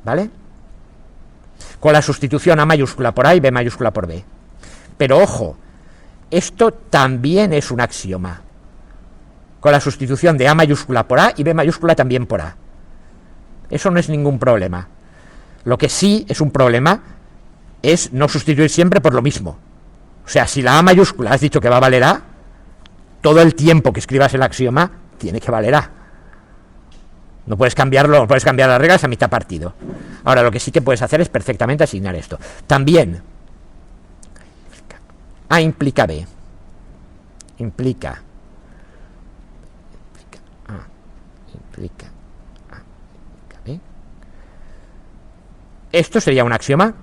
¿Vale? Con la sustitución A mayúscula por A y B mayúscula por B. Pero ojo, esto también es un axioma. Con la sustitución de A mayúscula por A y B mayúscula también por A. Eso no es ningún problema. Lo que sí es un problema es no sustituir siempre por lo mismo. O sea, si la A mayúscula has dicho que va a valer A, todo el tiempo que escribas el axioma tiene que valer A. No puedes cambiarlo, no puedes cambiar las reglas a mitad partido. Ahora, lo que sí que puedes hacer es perfectamente asignar esto. También, A implica B. Implica A, implica B. ¿Esto sería un axioma?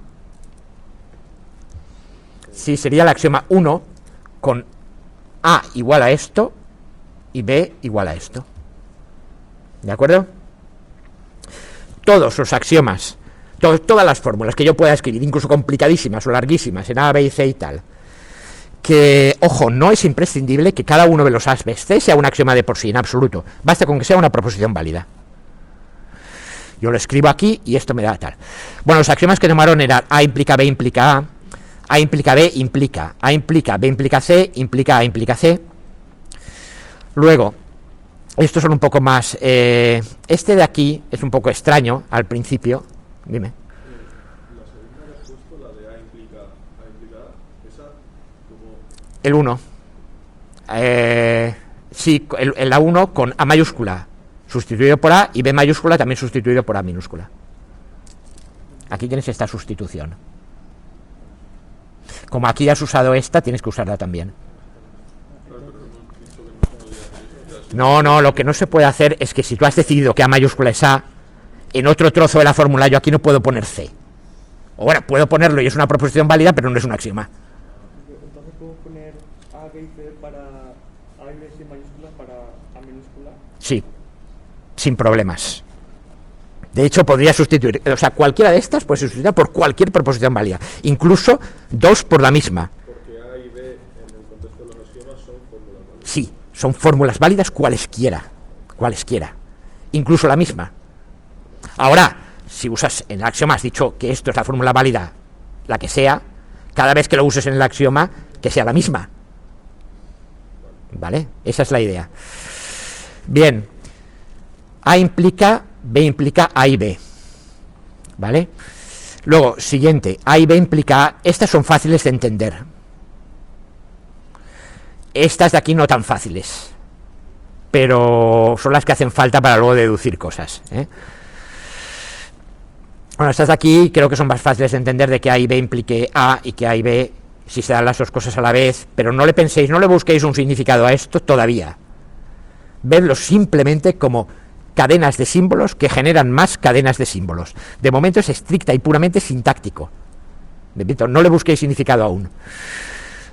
Sí, sería el axioma 1 con A igual a esto y B igual a esto. ¿De acuerdo? Todos los axiomas, todas las fórmulas que yo pueda escribir, incluso complicadísimas o larguísimas, en A, B y C y tal, que, ojo, no es imprescindible que cada uno de los A, B, C sea un axioma de por sí, en absoluto. Basta con que sea una proposición válida. Yo lo escribo aquí y esto me da tal. Bueno, los axiomas que tomaron eran A implica B implica A implica B implica, A implica B implica C, implica A implica C. Luego, estos son un poco más... este de aquí es un poco extraño al principio. Dime. La segunda que has puesto, la de A implica A, esa como... El 1. Sí, el A1 con A mayúscula sustituido por A y B mayúscula también sustituido por A minúscula. Aquí tienes esta sustitución. Como aquí has usado esta, tienes que usarla también. No, lo que no se puede hacer es que si tú has decidido que A mayúscula es A, en otro trozo de la fórmula yo aquí no puedo poner C. O bueno, puedo ponerlo y es una proposición válida, pero no es un axioma. Entonces puedo poner A, B y C para A y B sin mayúsculas para A minúscula. Sí, sin problemas. De hecho, podría sustituir, o sea, cualquiera de estas puede sustituir por cualquier proposición válida, incluso dos por la misma. Porque A y B en el contexto de los axiomas son fórmulas válidas. Sí, son fórmulas válidas cualesquiera, incluso la misma. Ahora, si usas en el axioma, has dicho que esto es la fórmula válida, la que sea, cada vez que lo uses en el axioma, que sea la misma. ¿Vale? Esa es la idea. Bien, A implica, B implica A y B. ¿Vale? Luego, siguiente, A y B implica A. Estas son fáciles de entender. Estas de aquí no tan fáciles, pero son las que hacen falta para luego deducir cosas, ¿eh? Bueno, estas de aquí creo que son más fáciles de entender, de que A y B implique A y que A y B si se dan las dos cosas a la vez, pero no le penséis, no le busquéis un significado a esto todavía. Vedlo simplemente como cadenas de símbolos que generan más cadenas de símbolos. De momento es estricta y puramente sintáctico. Repito, no le busquéis significado aún.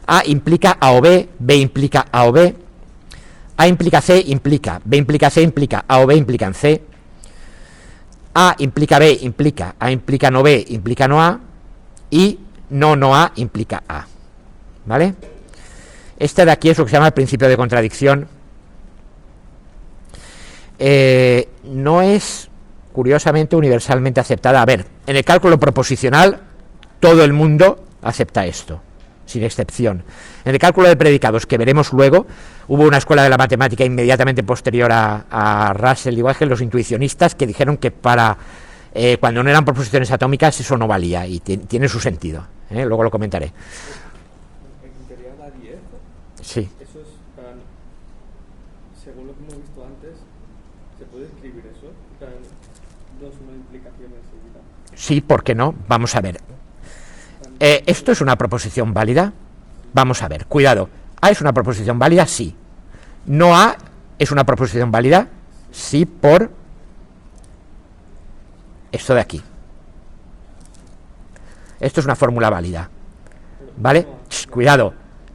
A implica A o B, B implica A o B, A implica C implica, B implica C implica, A o B implican C, A implica B implica, A implica no B implica no A, y no A implica A. ¿Vale? Este de aquí es lo que se llama el principio de contradicción. No es, curiosamente, universalmente aceptada. A ver, en el cálculo proposicional todo el mundo acepta esto, sin excepción. En el cálculo de predicados, que veremos luego, hubo una escuela de la matemática inmediatamente posterior a Russell y Weigel, los intuicionistas, que dijeron que para cuando no eran proposiciones atómicas eso no valía, y tiene su sentido, luego lo comentaré. En teoría la 10, Sí. eso es, según lo que hemos visto antes, ¿se puede escribir eso? Dos multiplicaciones seguidas. Sí, ¿por qué no? Vamos a ver. ¿Esto es una proposición válida? Vamos a ver, cuidado. ¿A es una proposición válida? Sí. ¿No A es una proposición válida? Sí, por esto de aquí. Esto es una fórmula válida. ¿Vale? Cuidado.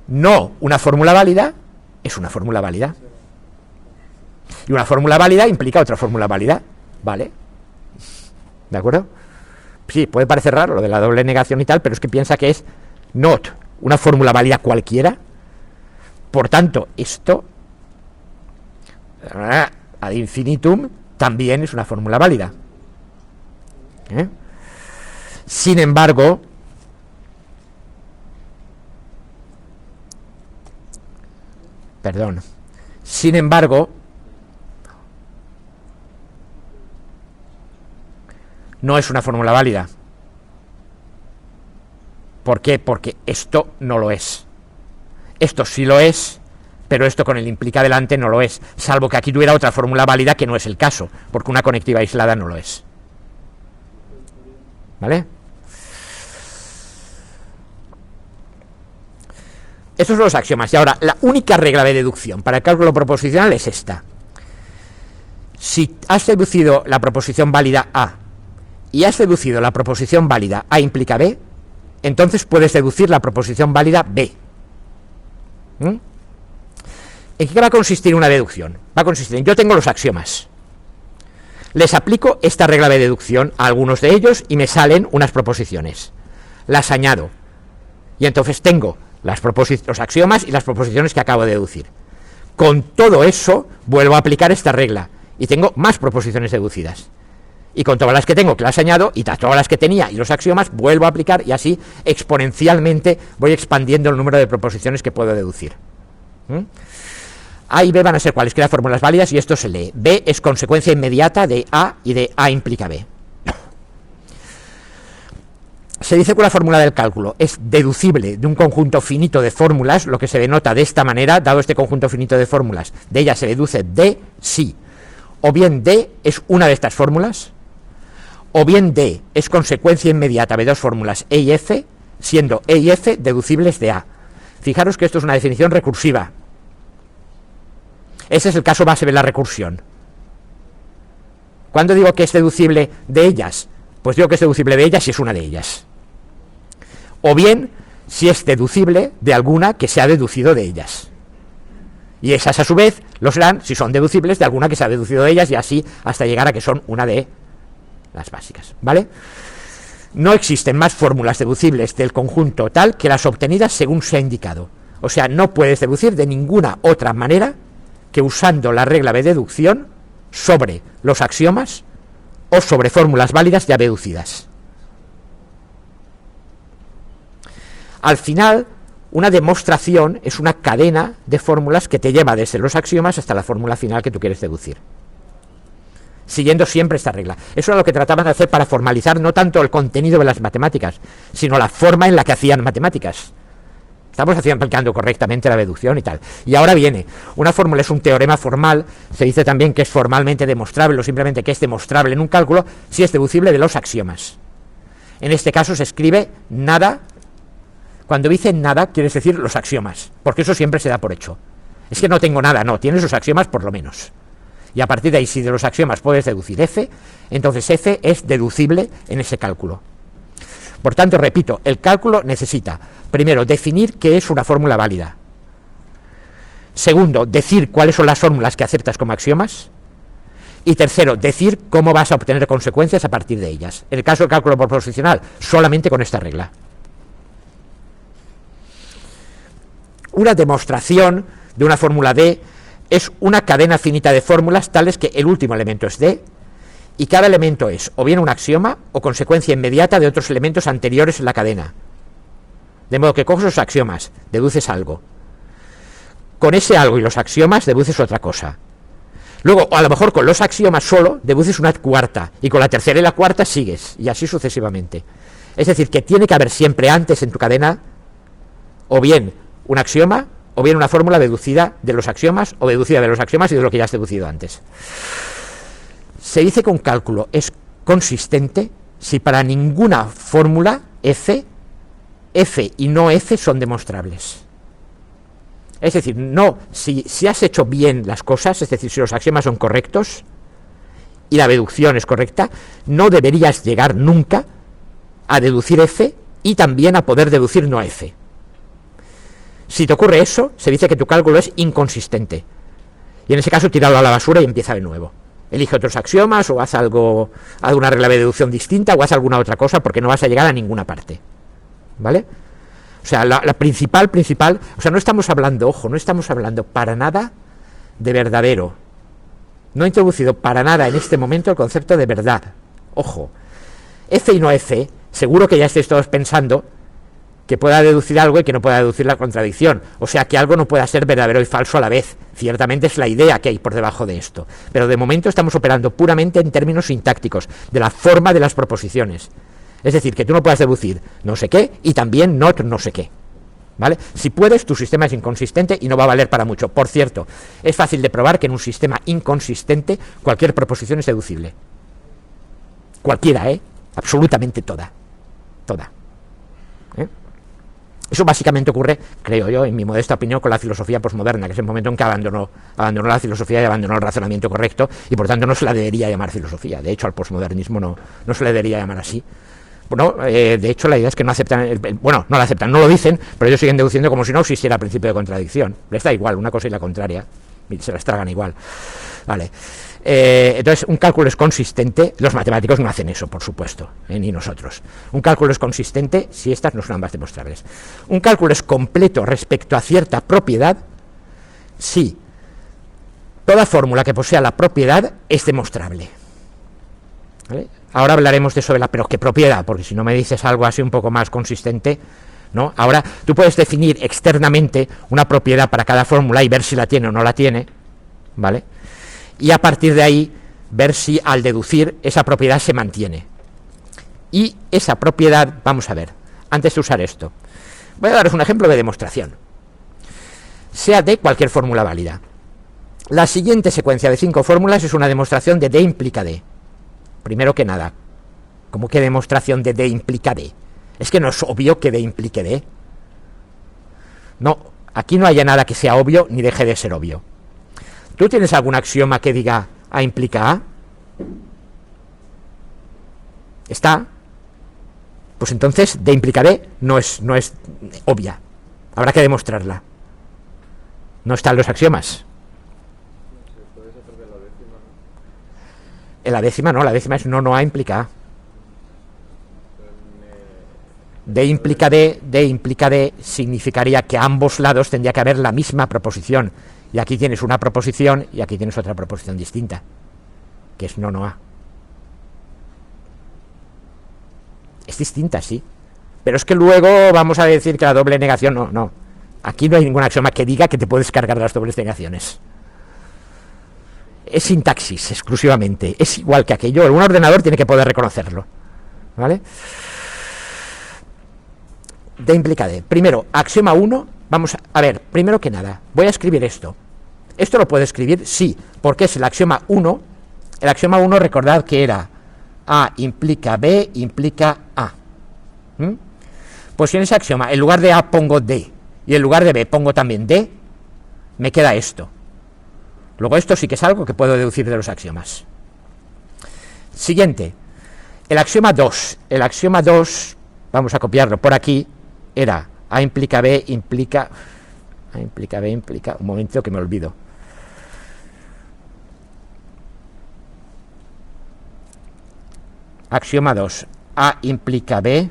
No una fórmula válida es una fórmula válida. Y una fórmula válida implica otra fórmula válida. ¿Vale? ¿De acuerdo? Sí, puede parecer raro lo de la doble negación y tal, pero es que piensa que es not una fórmula válida cualquiera. Por tanto, esto ad infinitum también es una fórmula válida. Sin embargo, no es una fórmula válida. ¿Por qué? Porque esto no lo es. Esto sí lo es, pero esto con el implica delante no lo es, salvo que aquí tuviera otra fórmula válida, que no es el caso, porque una conectiva aislada no lo es. ¿Vale? Estos son los axiomas. Y ahora, la única regla de deducción para el cálculo proposicional es esta. Si has deducido la proposición válida A y has deducido la proposición válida A implica B, entonces puedes deducir la proposición válida B. ¿En qué va a consistir una deducción? Va a consistir en, yo tengo los axiomas, les aplico esta regla de deducción a algunos de ellos y me salen unas proposiciones, las añado, y entonces tengo los axiomas y las proposiciones que acabo de deducir. Con todo eso vuelvo a aplicar esta regla y tengo más proposiciones deducidas. Y con todas las que tengo, que las añado, y todas las que tenía y los axiomas, vuelvo a aplicar, y así exponencialmente voy expandiendo el número de proposiciones que puedo deducir. A y B van a ser cualesquiera fórmulas válidas, y esto se lee. B es consecuencia inmediata de A, y de A implica B. Se dice que una fórmula del cálculo es deducible de un conjunto finito de fórmulas, lo que se denota de esta manera: dado este conjunto finito de fórmulas, de ella se deduce D si o bien D es una de estas fórmulas, o bien D es consecuencia inmediata de dos fórmulas E y F, siendo E y F deducibles de A. Fijaros que esto es una definición recursiva. Ese es el caso base de la recursión. ¿Cuándo digo que es deducible de ellas? Pues digo que es deducible de ellas si es una de ellas. O bien si es deducible de alguna que se ha deducido de ellas. Y esas a su vez lo serán si son deducibles de alguna que se ha deducido de ellas, y así hasta llegar a que son una de las básicas, ¿vale? No existen más fórmulas deducibles del conjunto tal que las obtenidas según se ha indicado. O sea, no puedes deducir de ninguna otra manera que usando la regla de deducción sobre los axiomas o sobre fórmulas válidas ya deducidas. Al final, una demostración es una cadena de fórmulas que te lleva desde los axiomas hasta la fórmula final que tú quieres deducir, siguiendo siempre esta regla. Eso era lo que trataban de hacer para formalizar no tanto el contenido de las matemáticas, sino la forma en la que hacían matemáticas. Estamos aplicando correctamente la deducción y tal. Y ahora viene, una fórmula es un teorema formal, se dice también que es formalmente demostrable, o simplemente que es demostrable en un cálculo si es deducible de los axiomas. En este caso se escribe nada. Cuando dice nada, quieres decir los axiomas, porque eso siempre se da por hecho. Es que no tengo nada, no, tienes los axiomas por lo menos. Y a partir de ahí, si de los axiomas puedes deducir F, entonces F es deducible en ese cálculo. Por tanto, repito, el cálculo necesita, primero, definir qué es una fórmula válida. Segundo, decir cuáles son las fórmulas que aceptas como axiomas. Y tercero, decir cómo vas a obtener consecuencias a partir de ellas. En el caso del cálculo proposicional, solamente con esta regla. Una demostración de una fórmula D es una cadena finita de fórmulas tales que el último elemento es D, y cada elemento es o bien un axioma o consecuencia inmediata de otros elementos anteriores en la cadena. De modo que coges los axiomas, deduces algo. Con ese algo y los axiomas deduces otra cosa. Luego, a lo mejor con los axiomas solo, deduces una cuarta, y con la tercera y la cuarta sigues, y así sucesivamente. Es decir, que tiene que haber siempre antes en tu cadena o bien un axioma, o bien una fórmula deducida de los axiomas, o deducida de los axiomas y de lo que ya has deducido antes. Se dice que un cálculo es consistente si para ninguna fórmula F y no F son demostrables. Es decir, no, si has hecho bien las cosas, es decir, si los axiomas son correctos y la deducción es correcta, no deberías llegar nunca a deducir F y también a poder deducir no F. Si te ocurre eso, se dice que tu cálculo es inconsistente. Y en ese caso, tíralo a la basura y empieza de nuevo. Elige otros axiomas o haz una regla de deducción distinta o haz alguna otra cosa, porque no vas a llegar a ninguna parte. ¿Vale? O sea, la principal, o sea, no estamos hablando, ojo, no estamos hablando para nada de verdadero. No he introducido para nada en este momento el concepto de verdad. Ojo, F y no F, seguro que ya estáis todos pensando que pueda deducir algo y que no pueda deducir la contradicción, o sea, que algo no pueda ser verdadero y falso a la vez. Ciertamente es la idea que hay por debajo de esto, pero de momento estamos operando puramente en términos sintácticos, de la forma de las proposiciones. Es decir, que tú no puedas deducir no sé qué y también no sé qué, ¿vale? Si puedes, tu sistema es inconsistente y no va a valer para mucho. Por cierto, es fácil de probar que en un sistema inconsistente cualquier proposición es deducible. Cualquiera, absolutamente toda. Eso básicamente ocurre, creo yo, en mi modesta opinión, con la filosofía posmoderna, que es el momento en que abandonó la filosofía y abandonó el razonamiento correcto, y por tanto no se la debería llamar filosofía. De hecho, al posmodernismo no se le debería llamar así. Bueno, de hecho, la idea es que no aceptan, no la aceptan, no lo dicen, pero ellos siguen deduciendo como si no existiera principio de contradicción. Les da igual, una cosa y la contraria, y se las tragan igual. Vale. Entonces, un cálculo es consistente. Los matemáticos no hacen eso, por supuesto, ni nosotros. Un cálculo es consistente si estas no son ambas demostrables. Un cálculo es completo respecto a cierta propiedad si toda fórmula que posea la propiedad es demostrable. ¿Vale? Ahora hablaremos de eso pero ¿qué propiedad? Porque si no me dices algo así un poco más consistente, ¿no? Ahora, tú puedes definir externamente una propiedad para cada fórmula y ver si la tiene o no la tiene, ¿vale? Y a partir de ahí ver si al deducir esa propiedad se mantiene. Y esa propiedad, vamos a ver, antes de usar esto, voy a daros un ejemplo de demostración, sea de cualquier fórmula válida. La siguiente secuencia de 5 fórmulas es una demostración de D implica D. Primero que nada, ¿cómo que demostración de D implica D? Es que no es obvio que D implique D. No, aquí no haya nada que sea obvio ni deje de ser obvio. ¿Tú tienes algún axioma que diga A implica A? ¿Está? Pues entonces D implica D no es obvia. Habrá que demostrarla. No están los axiomas. En la décima no, la décima es no A implica A. D implica D significaría que a ambos lados tendría que haber la misma proposición. Y aquí tienes una proposición y aquí tienes otra proposición distinta, que es no A. Es distinta, sí. Pero es que luego vamos a decir que la doble negación no. Aquí no hay ningún axioma que diga que te puedes cargar las dobles negaciones. Es sintaxis exclusivamente. Es igual que aquello. Un ordenador tiene que poder reconocerlo. ¿Vale? D implica D. Primero, axioma 1. Vamos a ver, primero que nada, voy a escribir esto. ¿Esto lo puedo escribir? Sí, porque es el axioma 1. El axioma 1, recordad que era A implica B implica A. Pues si en ese axioma en lugar de A pongo D y en lugar de B pongo también D, me queda esto. Luego esto sí que es algo que puedo deducir de los axiomas. Siguiente, el axioma 2. El axioma 2, vamos a copiarlo por aquí, era A implica B implica... A implica B implica... Un momento que me olvido. Axioma 2. A implica B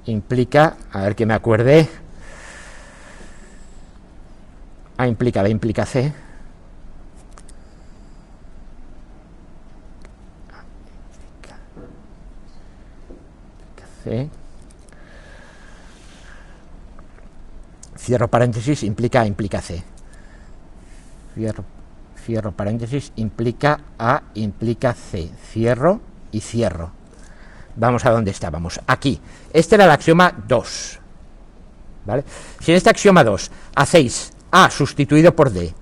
implica... A ver que me acuerde. A implica B implica C. C. Cierro paréntesis, implica A implica C. Cierro paréntesis, implica A implica C. Cierro y cierro. Vamos a dónde estábamos. Aquí. Este era el axioma 2. ¿Vale? Si en este axioma 2 hacéis A sustituido por D,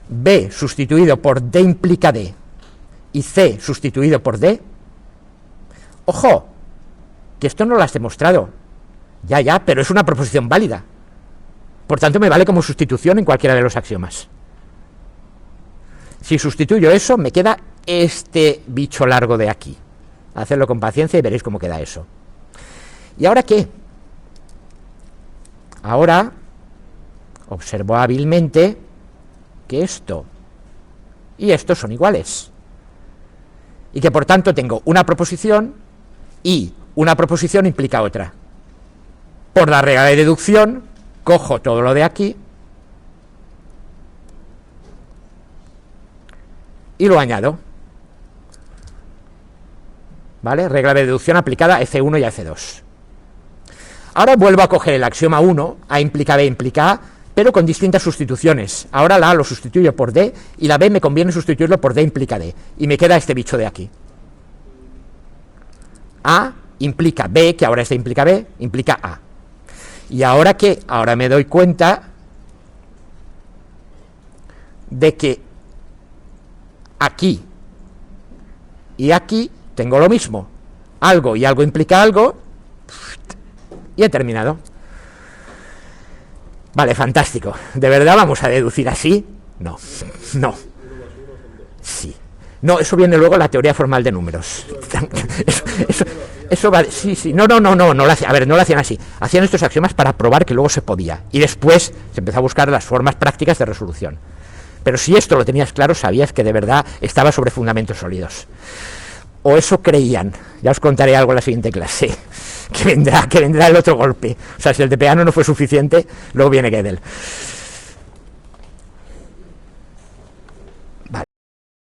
B sustituido por D implica D y C sustituido por D, ojo, que esto no lo has demostrado. Ya, pero es una proposición válida. Por tanto, me vale como sustitución en cualquiera de los axiomas. Si sustituyo eso, me queda este bicho largo de aquí. Hacedlo con paciencia y veréis cómo queda eso. ¿Y ahora qué? Ahora observo hábilmente que esto y esto son iguales. Y que por tanto tengo una proposición y una proposición implica otra. Por la regla de deducción, cojo todo lo de aquí y lo añado. ¿Vale? Regla de deducción aplicada a F1 y a F2. Ahora vuelvo a coger el axioma 1, A implica B implica A, pero con distintas sustituciones. Ahora la A lo sustituyo por D y la B me conviene sustituirlo por D implica D. Y me queda este bicho de aquí. A implica B, que ahora este implica B, implica A. ¿Y ahora qué? Ahora me doy cuenta de que aquí y aquí tengo lo mismo. Algo y algo implica algo. Y he terminado. Vale, fantástico. ¿De verdad vamos a deducir así? No. No. Sí. No, eso viene luego en la teoría formal de números. Eso vale, sí. No lo hacían, a ver, no lo hacían así. Hacían estos axiomas para probar que luego se podía. Y después se empezó a buscar las formas prácticas de resolución. Pero si esto lo tenías claro, sabías que de verdad estaba sobre fundamentos sólidos. O eso creían. Ya os contaré algo en la siguiente clase. Que vendrá el otro golpe. O sea, si el de Peano no fue suficiente, luego viene Gödel.